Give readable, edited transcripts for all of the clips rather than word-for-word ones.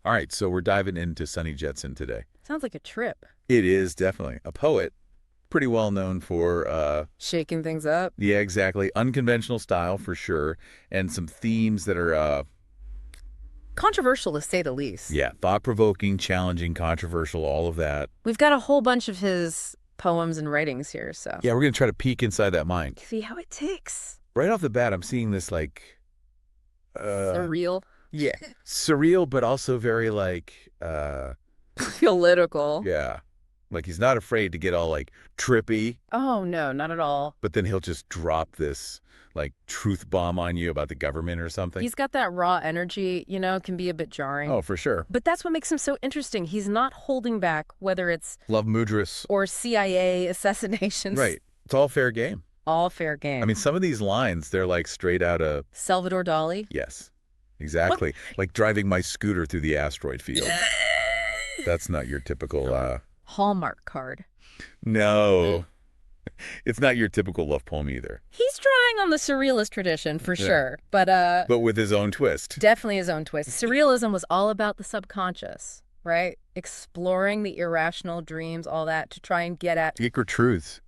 All right, so we're diving into Sunny Jetsun today. Sounds like a trip. It is definitely a poet, pretty well known for, Shaking things up. yeah, exactly, unconventional style for sure, and some themes that are, Controversial to say the least. yeah, thought-provoking, challenging, controversial, all of that. We've got a whole bunch of his poems and writings here, so. Yeah, we're going to try to peek inside that mind. See how it ticks. Right off the bat, I'm seeing this, like, Surreal. yeah, surreal, but also very, like, Political. yeah, like he's not afraid to get all, like, trippy, Oh, no, not at all. but then he'll just drop this, like, truth bomb on you about the government or something. He's got that raw energy, can be a bit jarring. Oh, for sure. But that's what makes him so interesting. He's not holding back, whether it's Love Mudras. or CIA assassinations. Right. It's all fair game. All fair game. I mean, some of these lines, they're like straight out of, Salvador Dali. yes, exactly. Like driving my scooter through the asteroid field. That's not your typical, Hallmark card. no. It's not your typical love poem either. He's drawing on the surrealist tradition for Yeah. sure, but But with his own twist. definitely his own twist. Surrealism was all about the subconscious, right? Exploring the irrational dreams, all that, to try and get at, Deeper truths.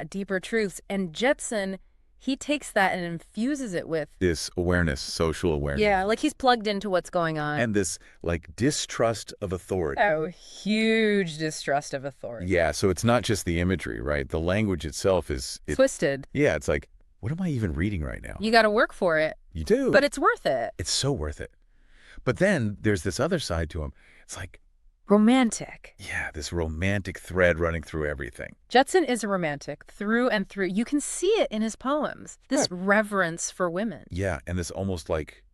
deeper truths. And Jetson, he takes that and infuses it with, This awareness, social awareness. like he's plugged into what's going on. And this, like, distrust of authority. Oh, huge distrust of authority. Yeah, so it's not just the imagery, right? The language itself is, Twisted. yeah, it's like, what am I even reading right now? You got to work for it, You do. but it's worth it. It's so worth it. But then there's this other side to him. It's like, Romantic. yeah, this romantic thread running through everything. Jetson is a romantic through and through. You can see it in his poems, this reverence for women. Yeah, and this almost like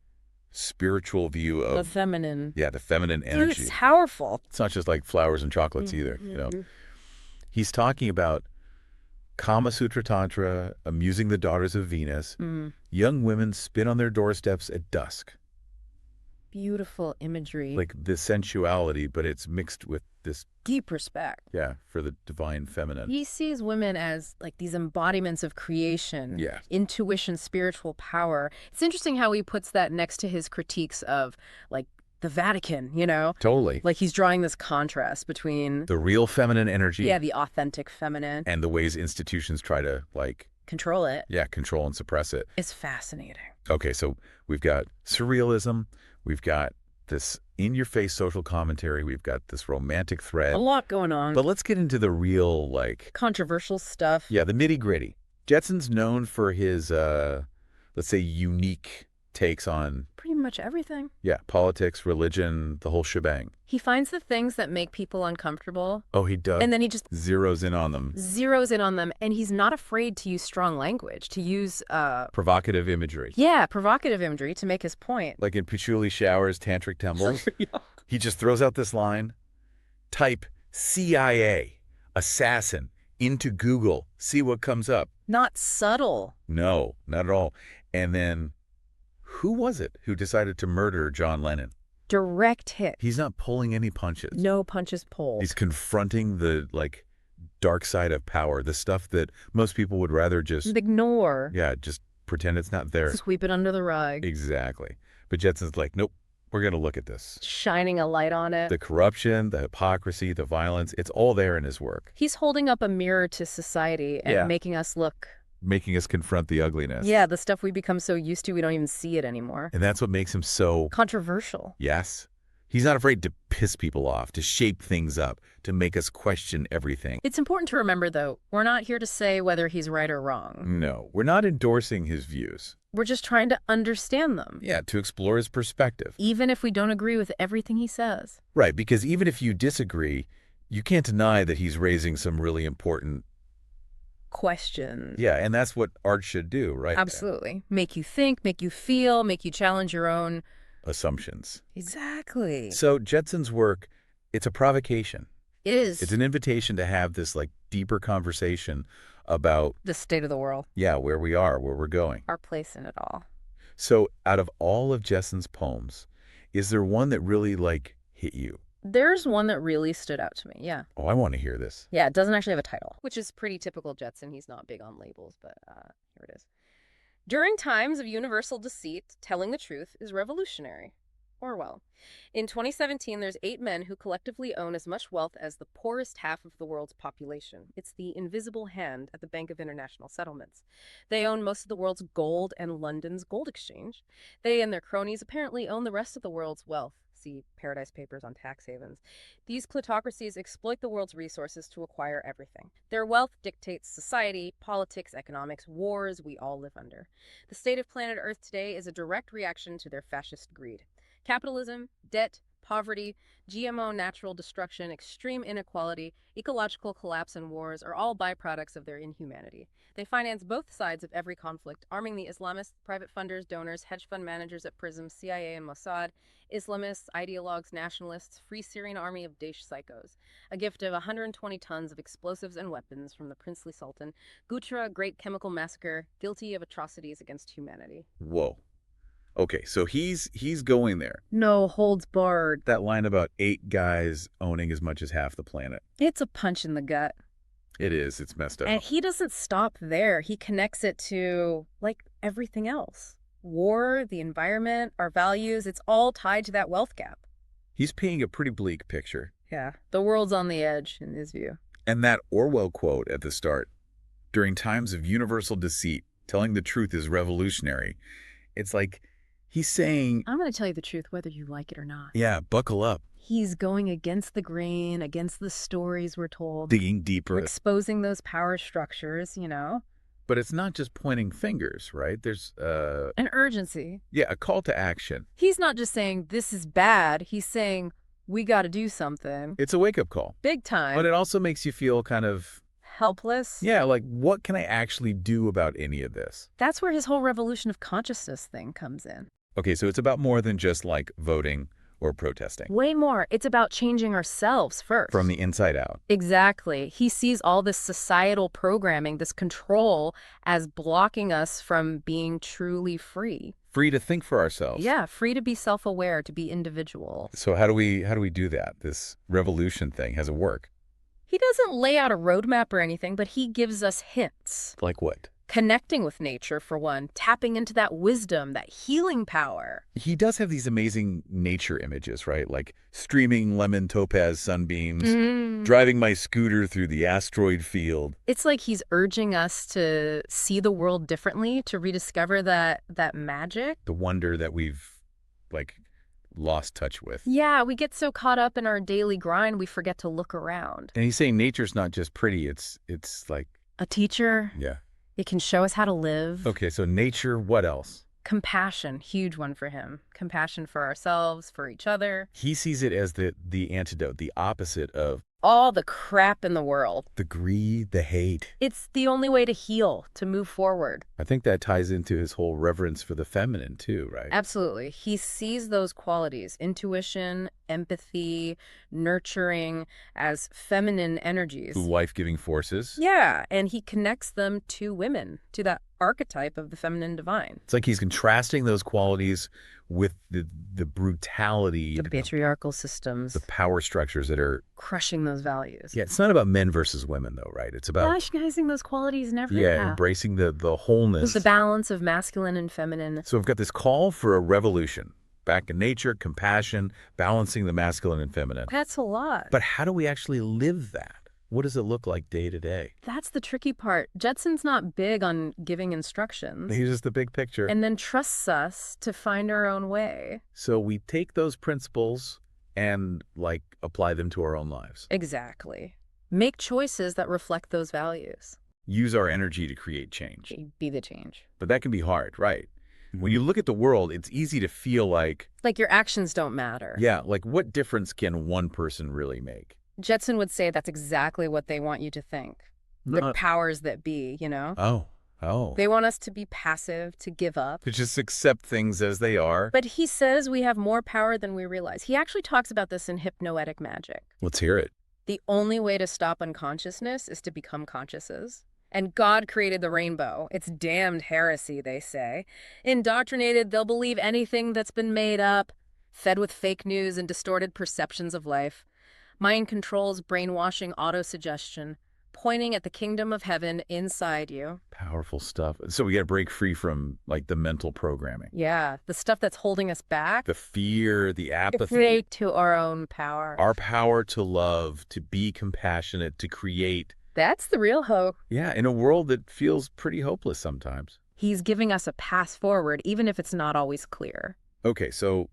spiritual view The of, feminine. yeah, the feminine energy. It's powerful. It's not just like flowers and chocolates either, you know. He's talking about Kama Sutra Tantra, amusing the daughters of Venus. Young women spin on their doorsteps at dusk. Beautiful imagery. Like the sensuality, but it's mixed with this, Deep respect. yeah, for the divine feminine. He sees women as like these embodiments of creation, Yeah. intuition, spiritual power. It's interesting how he puts that next to his critiques of like the Vatican, Totally. Like he's drawing this contrast between, The real feminine energy the authentic feminine. and the ways institutions try to, like, Control it. yeah, control and suppress it. It's fascinating. Okay, so we've got surrealism, we've got this in-your-face social commentary, we've got this romantic thread. A lot going on. But let's get into the real, like, Controversial stuff. yeah, the nitty-gritty. Jetson's known for his, let's say, unique takes on, Pretty much everything. yeah, politics, religion, the whole shebang. He finds the things that make people uncomfortable, Oh, he does. and then he just Zeroes in on them. zeroes in on them, and he's not afraid to use strong language, to use, Provocative imagery. provocative imagery to make his point. Like in Patchouli Showers, Tantric Temples. He just throws out this line, type CIA, assassin, into Google, see what comes up. Not subtle. No, not at all. And then, who was it who decided to murder John Lennon? Direct hit. He's not pulling any punches. No punches pulled. He's confronting the, like, dark side of power, the stuff that most people would rather just, Ignore. yeah, just pretend it's not there. Sweep it under the rug. Exactly. But Jetson's like, nope, we're going to look at this. Shining a light on it. The corruption, the hypocrisy, the violence, it's all there in his work, He's holding up a mirror to society and Yeah. making us look. making us confront the ugliness. Yeah, the stuff we become so used to, we don't even see it anymore. And that's what makes him so, Controversial. yes, he's not afraid to piss people off, to shape things up, to make us question everything. It's important to remember, though, we're not here to say whether he's right or wrong. No, we're not endorsing his views. We're just trying to understand them, Yeah, to explore his perspective. even if we don't agree with everything he says. Right, because even if you disagree, you can't deny that he's raising some really important, Questions. yeah, and that's what art should do, right? Absolutely. Make you think, make you feel, make you challenge your own. Assumptions. Exactly. So Jetson's work, it's a provocation. It is It's an invitation to have this, like, deeper conversation about, the state of the world, yeah, where we are, where we're going. our place in it all. So out of all of Jetson's poems, is there one that really, like, hit you? There's one that really stood out to me, yeah. Oh, I want to hear this. Yeah, it doesn't actually have a title, which is pretty typical Jetson. He's not big on labels, but here it is. During times of universal deceit, telling the truth is revolutionary. Orwell. In 2017, there's 8 men who collectively own as much wealth as the poorest half of the world's population. It's the invisible hand at the Bank of International Settlements. They own most of the world's gold and London's gold exchange. They and their cronies apparently own the rest of the world's wealth. See Paradise Papers on tax havens. These plutocracies exploit the world's resources to acquire everything. Their wealth dictates society, politics, economics, wars we all live under. The state of planet Earth today is a direct reaction to their fascist greed. Capitalism, debt, poverty, GMO natural destruction, extreme inequality, ecological collapse, and wars are all byproducts of their inhumanity. They finance both sides of every conflict, arming the Islamists, private funders, donors, hedge fund managers at PRISM, CIA, and Mossad, Islamists, ideologues, nationalists, Free Syrian Army of Daesh psychos, a gift of 120 tons of explosives and weapons from the princely sultan, Gutra, great chemical massacre, guilty of atrocities against humanity. Whoa. Okay, so he's going there. No holds barred. That line about 8 guys owning as much as half the planet. It's a punch in the gut. It is. It's messed up. And he doesn't stop there. He connects it to, like, everything else. War, the environment, our values, it's all tied to that wealth gap. He's painting a pretty bleak picture. Yeah, the world's on the edge, in his view. And that Orwell quote at the start, during times of universal deceit, telling the truth is revolutionary. It's like he's saying, I'm going to tell you the truth whether you like it or not. yeah, buckle up. He's going against the grain, against the stories we're told. Digging deeper. We're exposing those power structures, But it's not just pointing fingers, right? There's an urgency. Yeah, a call to action. He's not just saying this is bad. He's saying we got to do something. It's a wake-up call. Big time. But it also makes you feel kind of helpless. Yeah, like what can I actually do about any of this? That's where his whole revolution of consciousness thing comes in. Okay, so it's about more than just like voting or protesting. Way more. It's about changing ourselves first. From the inside out. Exactly. He sees all this societal programming, this control, as blocking us from being truly free. Free to think for ourselves. Yeah, free to be self-aware, to be individual. So how do we do that? This revolution thing, has it work? He doesn't lay out a roadmap or anything, but he gives us hints. Like what? Connecting with nature, for one, tapping into that wisdom, that healing power. He does have these amazing nature images, right? Like streaming lemon topaz sunbeams, driving my scooter through the asteroid field. It's like he's urging us to see the world differently, to rediscover that magic. The wonder that we've, like, lost touch with. Yeah, we get so caught up in our daily grind, we forget to look around. And he's saying nature's not just pretty, it's like... a teacher. Yeah. It can show us how to live. Okay, so nature, what else? Compassion, huge one for him. Compassion for ourselves, for each other. He sees it as the antidote, the opposite of... all the crap in the world. the greed, the hate. It's the only way to heal, to move forward. I think that ties into his whole reverence for the feminine too, right? Absolutely. He sees those qualities, intuition, empathy, nurturing, as feminine energies. Life-giving forces. Yeah, and he connects them to women, to that archetype of the feminine divine. It's like he's contrasting those qualities with the brutality, The patriarchal systems. the power structures that are... crushing those values. Yeah, it's not about men versus women though, right? It's about... recognizing those qualities in every yeah, half. embracing the wholeness. The balance of masculine and feminine. So we've got this call for a revolution. Back in nature, compassion, balancing the masculine and feminine. That's a lot. But how do we actually live that? What does it look like day to day? That's the tricky part. Jetson's not big on giving instructions. He's just the big picture. And then trusts us to find our own way. So we take those principles and, like, apply them to our own lives. Exactly. Make choices that reflect those values. Use our energy to create change. Be the change. But that can be hard, right? When you look at the world, it's easy to feel like... like your actions don't matter. yeah, like what difference can one person really make? Jetson would say that's exactly what they want you to think. The powers that be, Oh. They want us to be passive, to give up. To just accept things as they are. But he says we have more power than we realize. He actually talks about this in Hypnoetic Magic. Let's hear it. The only way to stop unconsciousness is to become consciouses. And God created the rainbow. It's damned heresy, they say. Indoctrinated, they'll believe anything that's been made up, fed with fake news and distorted perceptions of life. Mind controls, brainwashing, autosuggestion. pointing at the kingdom of heaven inside you. Powerful stuff. So we got to break free from like the mental programming. Yeah, the stuff that's holding us back. The fear, the apathy. Afraid to our own power. Our power to love, to be compassionate, to create. That's the real hope. Yeah, in a world that feels pretty hopeless sometimes. He's giving us a path forward, even if it's not always clear. Okay, so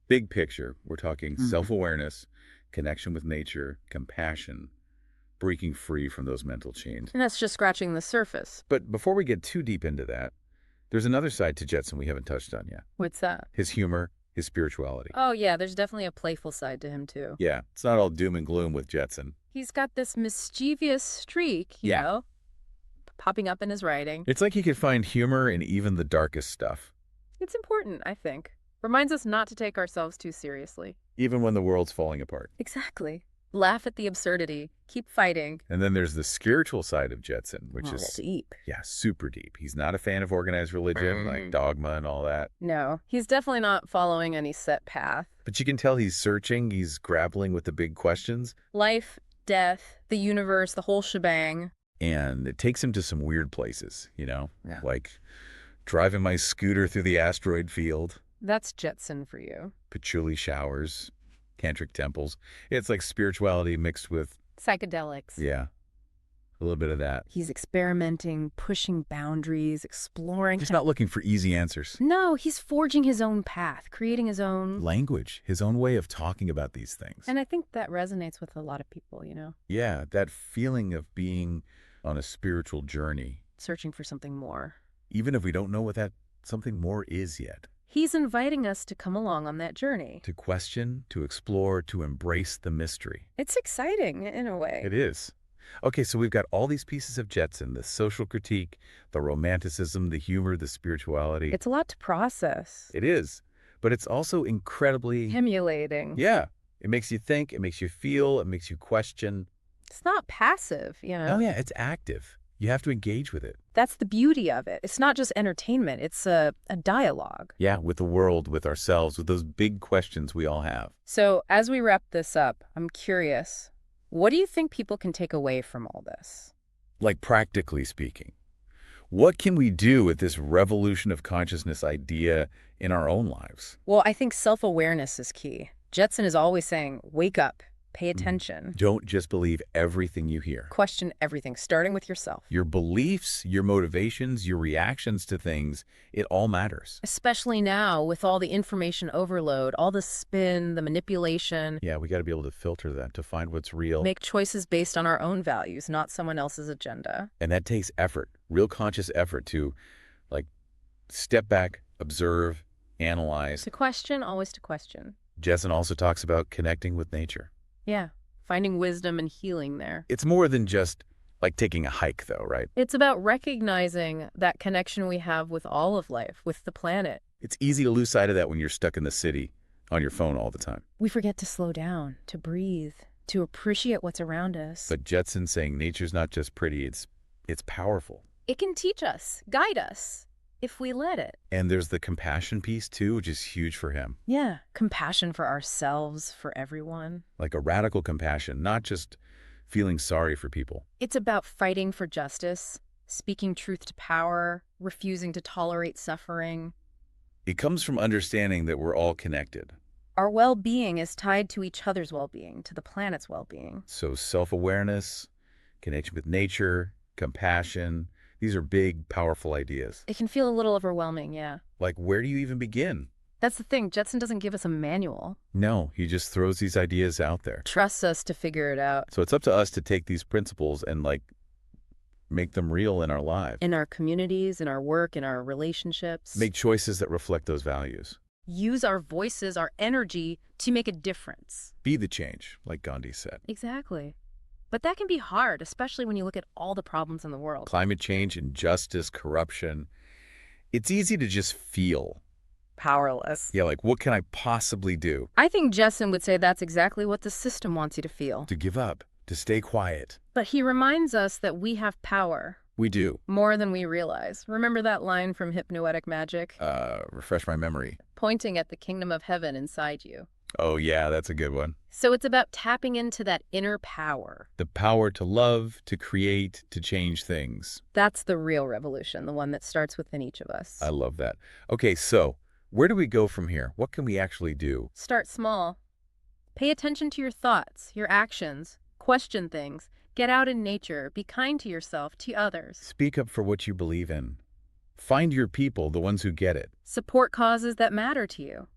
big picture, we're talking self-awareness, connection with nature, compassion, breaking free from those mental chains. And that's just scratching the surface. But before we get too deep into that, there's another side to Jetsun we haven't touched on yet. What's that? His humor, his spirituality. Oh, yeah, there's definitely a playful side to him, too. Yeah, it's not all doom and gloom with Jetsun. He's got this mischievous streak, you know, popping up in his writing. It's like he could find humor in even the darkest stuff. It's important, I think. Reminds us not to take ourselves too seriously. Even when the world's falling apart. Exactly. Laugh at the absurdity. Keep fighting. And then there's the spiritual side of Jetsun, which is deep. Yeah, super deep. He's not a fan of organized religion, like dogma and all that. No, he's definitely not following any set path. But you can tell he's searching, he's grappling with the big questions. Life, death, the universe, the whole shebang. And it takes him to some weird places, you know? Yeah. Like driving my scooter through the asteroid field. That's Jetsun for you. Patchouli showers, tantric temples. It's like spirituality mixed with... Psychedelics. Yeah. A little bit of that. He's experimenting, pushing boundaries, exploring. Just not looking for easy answers. No, he's forging his own path, creating his own... language, his own way of talking about these things. And I think that resonates with a lot of people, you know? Yeah, that feeling of being on a spiritual journey. Searching for something more. Even if we don't know what that something more is yet. He's inviting us to come along on that journey. To question, to explore, to embrace the mystery. It's exciting in a way. It is. Okay, so we've got all these pieces of Jetsun, the social critique, the romanticism, the humor, the spirituality. It's a lot to process. It is, but it's also incredibly... stimulating. Yeah, it makes you think, it makes you feel, it makes you question. It's not passive, you know? Oh yeah, it's active. You have to engage with it. That's the beauty of it. It's not just entertainment. It's a dialogue. Yeah, with the world, with ourselves, with those big questions we all have. So as we wrap this up, I'm curious, what do you think people can take away from all this? Like practically speaking, what can we do with this revolution of consciousness idea in our own lives? Well, I think self-awareness is key. Jetsun is always saying, wake up, pay attention. Don't just believe everything you hear. Question everything, starting with yourself. Your beliefs, your motivations, your reactions to things, it all matters. Especially now with all the information overload, all the spin, the manipulation. Yeah, we got to be able to filter that to find what's real. Make choices based on our own values, not someone else's agenda. And that takes effort, real conscious effort to like step back, observe, analyze. To question, always to question. Jetsun also talks about connecting with nature. Yeah, finding wisdom and healing there. It's more than just like taking a hike though, right? It's about recognizing that connection we have with all of life, with the planet. It's easy to lose sight of that when you're stuck in the city on your phone all the time. We forget to slow down, to breathe, to appreciate what's around us. But Jetsun saying nature's not just pretty, it's powerful. It can teach us, guide us, if we let it. And there's the compassion piece too, which is huge for him. Yeah, compassion for ourselves, for everyone. Like a radical compassion, not just feeling sorry for people. It's about fighting for justice, speaking truth to power, refusing to tolerate suffering. It comes from understanding that we're all connected. Our well-being is tied to each other's well-being, to the planet's well-being. So self-awareness, connection with nature, compassion, these are big, powerful ideas. It can feel a little overwhelming, yeah. Like, where do you even begin? That's the thing. Jetsun doesn't give us a manual. No, he just throws these ideas out there. Trusts us to figure it out. So it's up to us to take these principles and, like, make them real in our lives. In our communities, in our work, in our relationships. Make choices that reflect those values. Use our voices, our energy to make a difference. Be the change, like Gandhi said. Exactly. But that can be hard, especially when you look at all the problems in the world. Climate change, injustice, corruption. It's easy to just feel Powerless. yeah, like, what can I possibly do? I think Jetsun would say that's exactly what the system wants you to feel. To give up, to stay quiet. But he reminds us that we have power. We do. More than we realize. Remember that line from Hypnotic Magic? Refresh my memory. Pointing at the kingdom of heaven inside you. Oh, yeah, that's a good one. So it's about tapping into that inner power. The power to love, to create, to change things. That's the real revolution, the one that starts within each of us. I love that. Okay, so where do we go from here? What can we actually do? Start small. Pay attention to your thoughts, your actions, question things, get out in nature, be kind to yourself, to others. Speak up for what you believe in. Find your people, the ones who get it. Support causes that matter to you.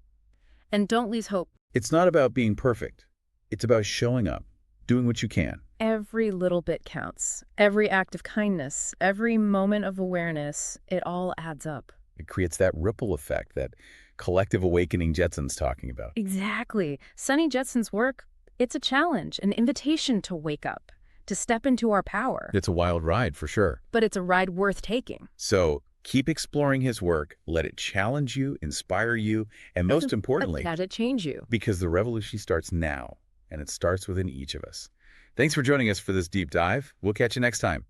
And don't lose hope. It's not about being perfect. It's about showing up, doing what you can. Every little bit counts. Every act of kindness, every moment of awareness, it all adds up. It creates that ripple effect, that collective awakening Jetsun's talking about. Exactly. Sunny Jetsun's work, it's a challenge, an invitation to wake up, to step into our power. It's a wild ride, for sure. But it's a ride worth taking. So keep exploring his work, let it challenge you, inspire you, and most importantly, let it change you. because the revolution starts now, and it starts within each of us. Thanks for joining us for this deep dive. We'll catch you next time.